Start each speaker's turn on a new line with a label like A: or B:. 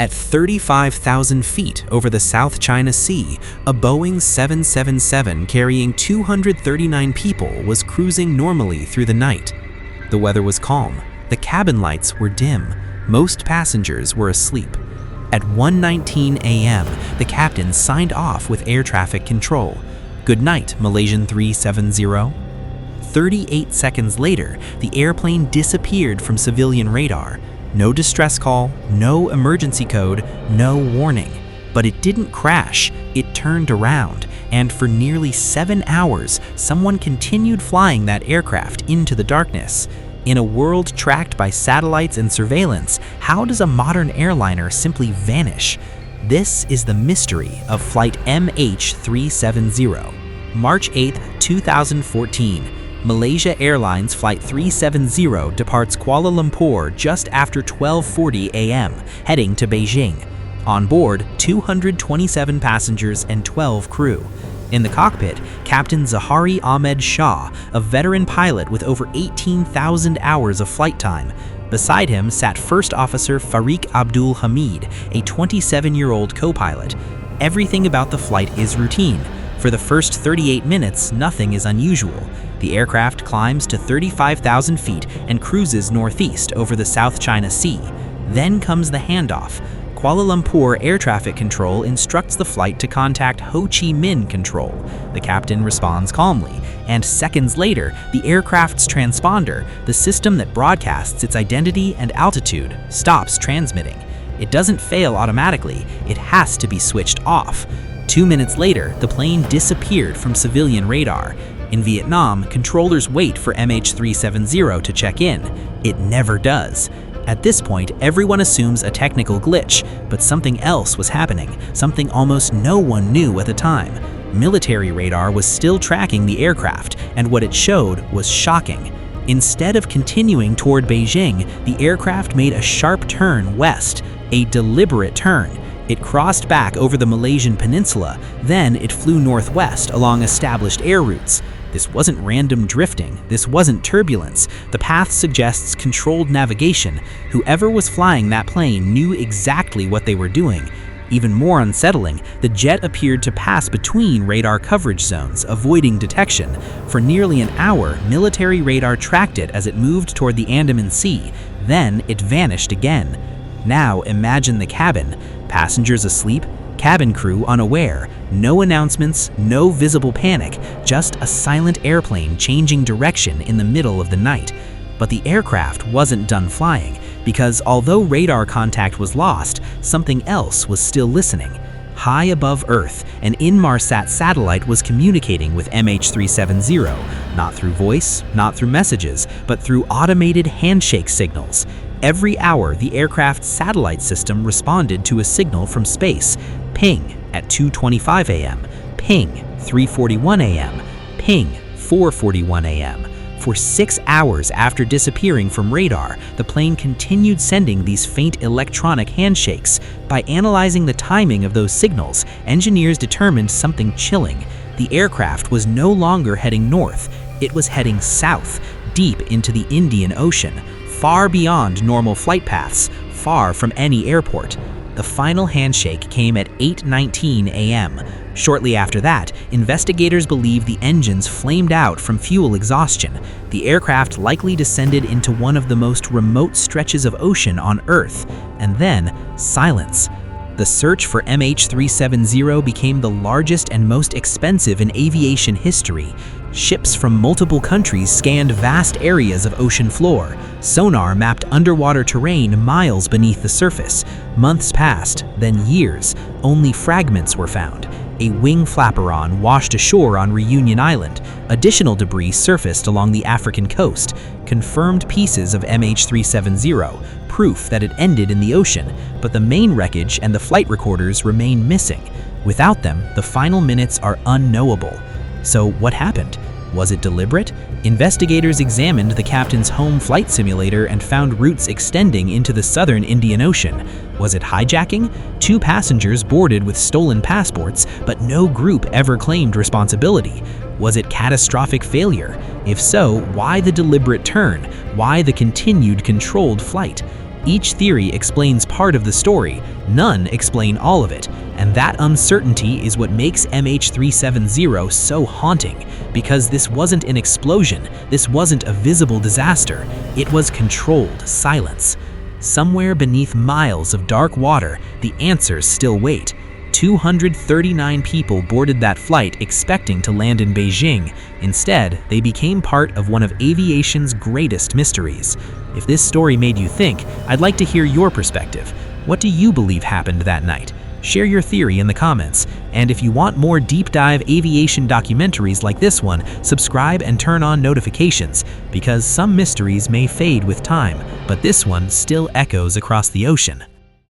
A: At 35,000 feet over the South China Sea, a Boeing 777 carrying 239 people was cruising normally through the night. The weather was calm, the cabin lights were dim, most passengers were asleep. At 1:19 a.m., the captain signed off with air traffic control. "Good night, Malaysian 370. 38 seconds later, the airplane disappeared from civilian radar. No distress call, no emergency code, no warning. But it didn't crash, it turned around, and for nearly 7 hours, someone continued flying that aircraft into the darkness. In a world tracked by satellites and surveillance, how does a modern airliner simply vanish? This is the mystery of Flight MH370. March 8, 2014. Malaysia Airlines Flight 370 departs Kuala Lumpur just after 12:40 a.m., heading to Beijing. On board, 227 passengers and 12 crew. In the cockpit, Captain Zahari Ahmed Shah, a veteran pilot with over 18,000 hours of flight time. Beside him sat First Officer Farik Abdul Hamid, a 27-year-old co-pilot. Everything about the flight is routine. For the first 38 minutes, nothing is unusual. The aircraft climbs to 35,000 feet and cruises northeast over the South China Sea. Then comes the handoff. Kuala Lumpur Air Traffic Control instructs the flight to contact Ho Chi Minh Control. The captain responds calmly, and seconds later, the aircraft's transponder, the system that broadcasts its identity and altitude, stops transmitting. It doesn't fail automatically, it has to be switched off. 2 minutes later, the plane disappeared from civilian radar. In Vietnam, controllers wait for MH370 to check in. It never does. At this point, everyone assumes a technical glitch, but something else was happening, something almost no one knew at the time. Military radar was still tracking the aircraft, and what it showed was shocking. Instead of continuing toward Beijing, the aircraft made a sharp turn west, a deliberate turn. It crossed back over the Malaysian peninsula, then it flew northwest along established air routes. This wasn't random drifting, this wasn't turbulence. The path suggests controlled navigation. Whoever was flying that plane knew exactly what they were doing. Even more unsettling, the jet appeared to pass between radar coverage zones, avoiding detection. For nearly an hour, military radar tracked it as it moved toward the Andaman Sea. Then it vanished again. Now imagine the cabin. Passengers asleep, cabin crew unaware, no announcements, no visible panic, just a silent airplane changing direction in the middle of the night. But the aircraft wasn't done flying, because although radar contact was lost, something else was still listening. High above Earth, an Inmarsat satellite was communicating with MH370, not through voice, not through messages, but through automated handshake signals. Every hour, the aircraft's satellite system responded to a signal from space. Ping at 2:25 a.m., ping 3:41 a.m., ping 4:41 a.m. For 6 hours after disappearing from radar, the plane continued sending these faint electronic handshakes. By analyzing the timing of those signals, engineers determined something chilling. The aircraft was no longer heading north, it was heading south, deep into the Indian Ocean, far beyond normal flight paths, far from any airport. The final handshake came at 8:19 a.m. Shortly after that, investigators believe the engines flamed out from fuel exhaustion. The aircraft likely descended into one of the most remote stretches of ocean on Earth. And then, silence. The search for MH370 became the largest and most expensive in aviation history. Ships from multiple countries scanned vast areas of ocean floor. Sonar mapped underwater terrain miles beneath the surface. Months passed, then years. Only fragments were found. A wing flaperon washed ashore on Reunion Island. Additional debris surfaced along the African coast. Confirmed pieces of MH370, proof that it ended in the ocean, but the main wreckage and the flight recorders remain missing. Without them, the final minutes are unknowable. So what happened? Was it deliberate? Investigators examined the captain's home flight simulator and found routes extending into the southern Indian Ocean. Was it hijacking? 2 passengers boarded with stolen passports, but no group ever claimed responsibility. Was it catastrophic failure? If so, why the deliberate turn? Why the continued controlled flight? Each theory explains part of the story, none explain all of it, and that uncertainty is what makes MH370 so haunting, because this wasn't an explosion, this wasn't a visible disaster, it was controlled silence. Somewhere beneath miles of dark water, the answers still wait. 239 people boarded that flight expecting to land in Beijing. Instead, they became part of one of aviation's greatest mysteries. If this story made you think, I'd like to hear your perspective. What do you believe happened that night? Share your theory in the comments. And if you want more deep dive aviation documentaries like this one, subscribe and turn on notifications, because some mysteries may fade with time, but this one still echoes across the ocean.